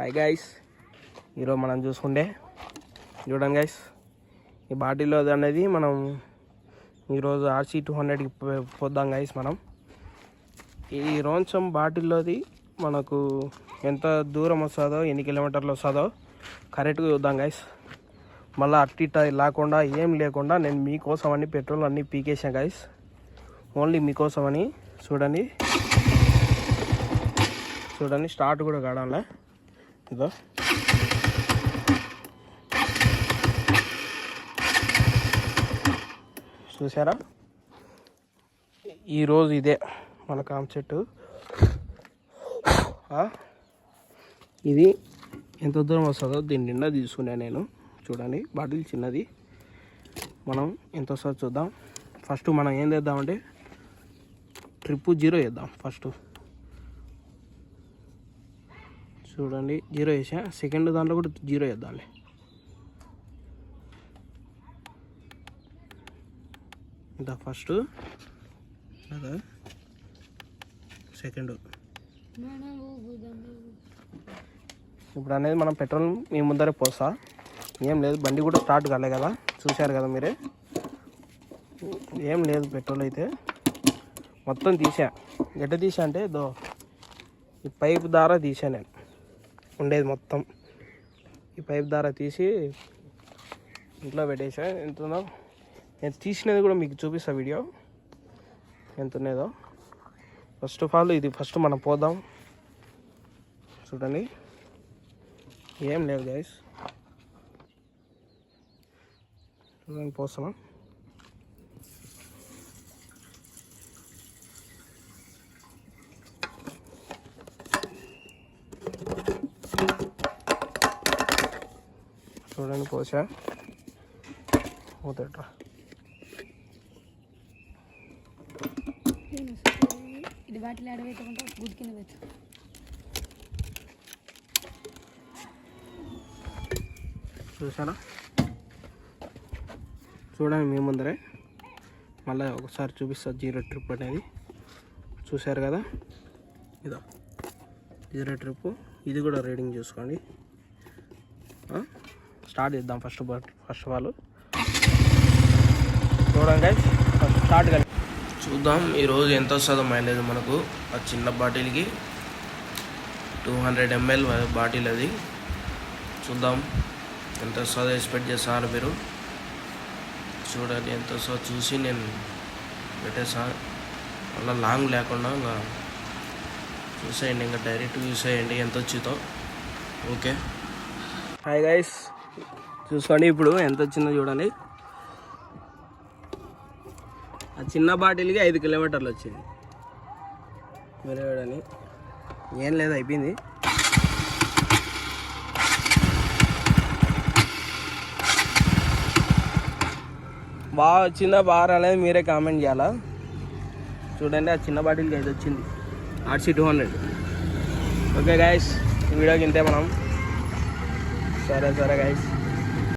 Hi guys, ఈరోజు మనం చూసుకుంటే చూడండి గైస్, ఈ బాటిల్లో అనేది మనం ఈరోజు RC200కి పోద్దాం గైస్. మనం ఈ రోంచం బాటిల్లోది మనకు ఎంత దూరం వస్తుందో, ఎన్ని కిలోమీటర్లు వస్తుందో కరెక్ట్గా చూద్దాం గైస్. మళ్ళీ అట్టిట లేకుండా ఏం లేకుండా నేను మీకోసం అని పెట్రోల్ అన్నీ పీకేసాను గైస్, ఓన్లీ మీకోసం అని. చూడండి స్టార్ట్ కూడా కావడంలే. ఇదో చూసారా, ఈరోజు ఇదే మన కాన్సెప్ట్. ఇది ఎంత దూరం వస్తుందో దీని నిండా తీసుకునే నేను. చూడండి బాటిల్ చిన్నది, మనం ఎంత వస్తుందో చూద్దాం. ఫస్ట్ మనం ఏం చేద్దామంటే ట్రిప్ 0 వేద్దాం ఫస్ట్. చూడండి 0 వేసా, సెకండ్ దాంట్లో కూడా 0 వేద్దాంలే. ఇంత ఫస్ట్ అదా సెకండ్. ఇప్పుడు అనేది మనం పెట్రోల్ మీ ముందరే పోసా, ఏం లేదు, బండి కూడా స్టార్ట్ కాలే కదా, చూశారు కదా మీరే. ఏం లేదు, పెట్రోల్ అయితే మొత్తం తీసా. ఎట్ట తీసా అంటే ఈ పైప్ ద్వారా తీసా నేను ఉండేది మొత్తం. ఈ పైప్ ద్వారా తీసి ఇంట్లో పెట్టేసా. ఎంత ఉందో నేను తీసినది కూడా మీకు చూపిస్తా వీడియో ఎంత ఉన్నదో. ఫస్ట్ ఆఫ్ ఆల్ ఇది ఫస్ట్ మనం పోదాం. చూడండి ఏం లేదు గైస్, చూడండి పోస్తున్నాం. చూడండి పోసా, పోతాడ్రా. చూసారా, చూడండి మీ ముందరే. మళ్ళీ ఒకసారి చూపిస్తా 0 ట్రిప్ అనేది. చూసారు కదా, ఇదో 0 ట్రిప్. ఇది కూడా రీడింగ్ చూసుకోండి. స్టార్ట్ చేద్దాం ఫస్ట్ ఆఫ్ ఆల్. చూడండి గైస్, ఫస్ట్ స్టార్ట్ కానీ చూద్దాం ఈరోజు ఎంత వస్తుందో మైలేజ్ మనకు. ఆ చిన్న బాటిల్కి 200 ml బాటిల్ అది. చూద్దాం ఎంత వస్తుందో ఎక్స్పెక్ట్ చేస్తాను మీరు. చూడండి ఎంత వస్తుందో చూసి నేను పెట్టేసాను. అలా లాంగ్ లేకుండా ఇంకా చూసేయండి, ఇంకా డైరెక్ట్ చూసేయండి ఎంత వచ్చిందో. ఓకే హాయ్ గైస్, చూసుకోండి ఇప్పుడు ఎంత వచ్చిందో చూడండి. ఆ చిన్న బాటిల్కి 5 కిలోమీటర్లు వచ్చింది. వేరే వేడని ఏం లేదు, అయిపోయింది. బాగా వచ్చిందా బాగా రాలేదు మీరే కామెంట్ చేయాలా. చూడండి ఆ చిన్న బాటిల్కి 5 వచ్చింది, RC200. ఓకే గైస్, ఈ వీడియోకి ఇంతే మనం. సరే గైస్.